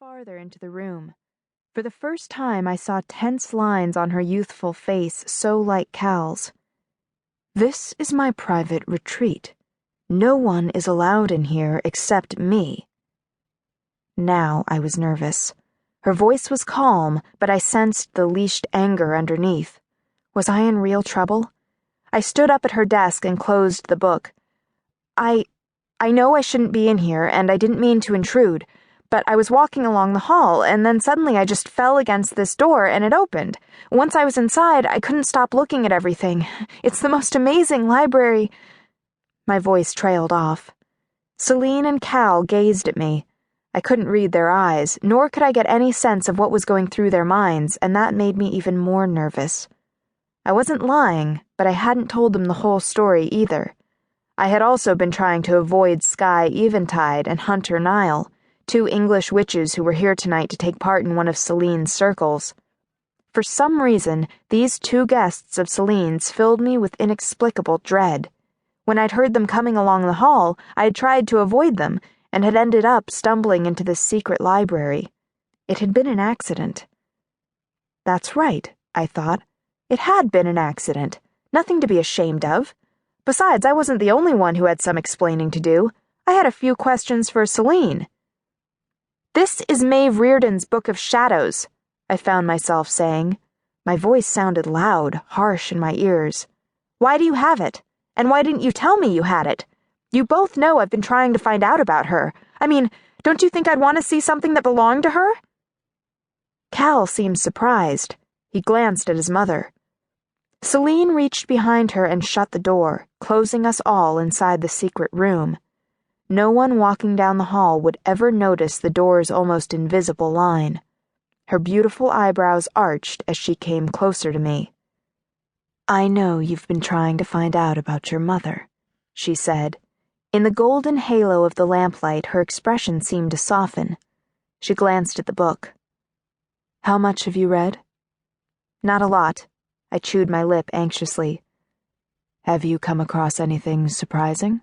farther into the room. For the first time, I saw tense lines on her youthful face so like Cal's. "This is my private retreat. No one is allowed in here except me." Now I was nervous. Her voice was calm, but I sensed the leashed anger underneath. Was I in real trouble? I stood up at her desk and closed the book. I know I shouldn't be in here, and I didn't mean to intrude, but I was walking along the hall, and then suddenly I just fell against this door, and it opened. Once I was inside, I couldn't stop looking at everything. It's the most amazing library. My voice trailed off. Celine and Cal gazed at me. I couldn't read their eyes, nor could I get any sense of what was going through their minds, and that made me even more nervous. I wasn't lying, but I hadn't told them the whole story either. I had also been trying to avoid Skye Eventide and Hunter Nile, two English witches who were here tonight to take part in one of Celine's circles. For some reason, these two guests of Celine's filled me with inexplicable dread. When I'd heard them coming along the hall, I had tried to avoid them, and had ended up stumbling into this secret library. It had been an accident. That's right, I thought. It had been an accident. Nothing to be ashamed of. Besides, I wasn't the only one who had some explaining to do. I had a few questions for Celine. "This is Maeve Reardon's Book of Shadows," I found myself saying. My voice sounded loud, harsh in my ears. "Why do you have it? And why didn't you tell me you had it? You both know I've been trying to find out about her. I mean, don't you think I'd want to see something that belonged to her?" Cal seemed surprised. He glanced at his mother. Celine reached behind her and shut the door, closing us all inside the secret room. No one walking down the hall would ever notice the door's almost invisible line. Her beautiful eyebrows arched as she came closer to me. "I know you've been trying to find out about your mother," she said. In the golden halo of the lamplight, her expression seemed to soften. She glanced at the book. "How much have you read?" "Not a lot." I chewed my lip anxiously. "Have you come across anything surprising?"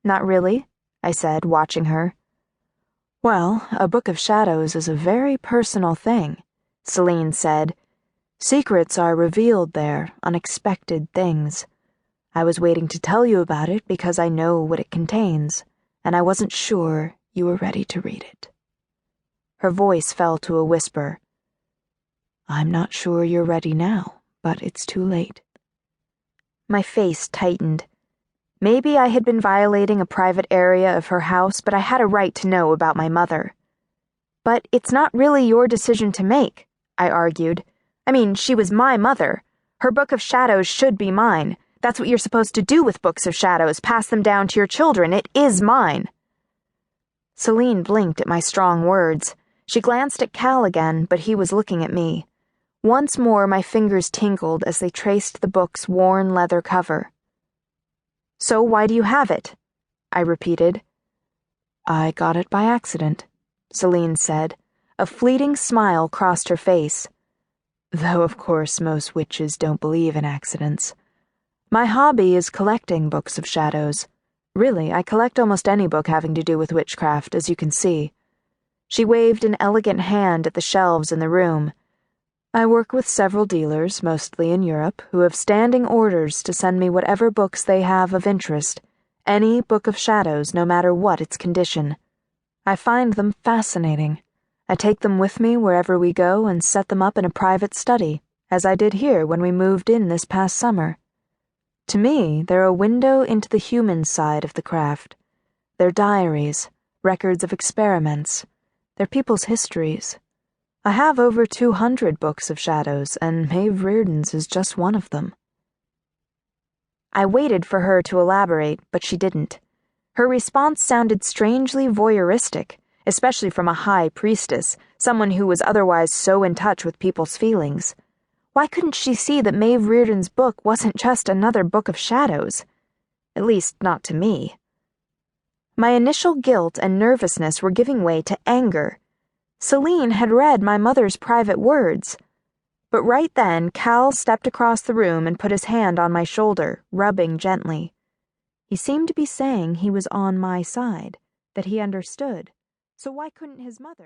"Not really," I said, watching her. "Well, a book of shadows is a very personal thing," Celine said. "Secrets are revealed there, unexpected things. I was waiting to tell you about it because I know what it contains, and I wasn't sure you were ready to read it." Her voice fell to a whisper. "I'm not sure you're ready now, but it's too late." My face tightened. Maybe I had been violating a private area of her house, but I had a right to know about my mother. "But it's not really your decision to make," I argued. "I mean, she was my mother. Her book of shadows should be mine. That's what you're supposed to do with books of shadows, pass them down to your children. It is mine." Celine blinked at my strong words. She glanced at Cal again, but he was looking at me. Once more my fingers tingled as they traced the book's worn leather cover. "So why do you have it?" I repeated. "I got it by accident," Celine said. A fleeting smile crossed her face. "Though, of course, most witches don't believe in accidents. My hobby is collecting books of shadows. Really, I collect almost any book having to do with witchcraft, as you can see." She waved an elegant hand at the shelves in the room. "I work with several dealers, mostly in Europe, who have standing orders to send me whatever books they have of interest, any book of shadows, no matter what its condition. I find them fascinating. I take them with me wherever we go and set them up in a private study, as I did here when we moved in this past summer. To me, they're a window into the human side of the craft. They're diaries, records of experiments. They're people's histories. I have over 200 books of shadows, and Maeve Reardon's is just one of them." I waited for her to elaborate, but she didn't. Her response sounded strangely voyeuristic, especially from a high priestess, someone who was otherwise so in touch with people's feelings. Why couldn't she see that Maeve Reardon's book wasn't just another book of shadows? At least, not to me. My initial guilt and nervousness were giving way to anger. Celine had read my mother's private words. But right then, Cal stepped across the room and put his hand on my shoulder, rubbing gently. He seemed to be saying he was on my side, that he understood. So why couldn't his mother?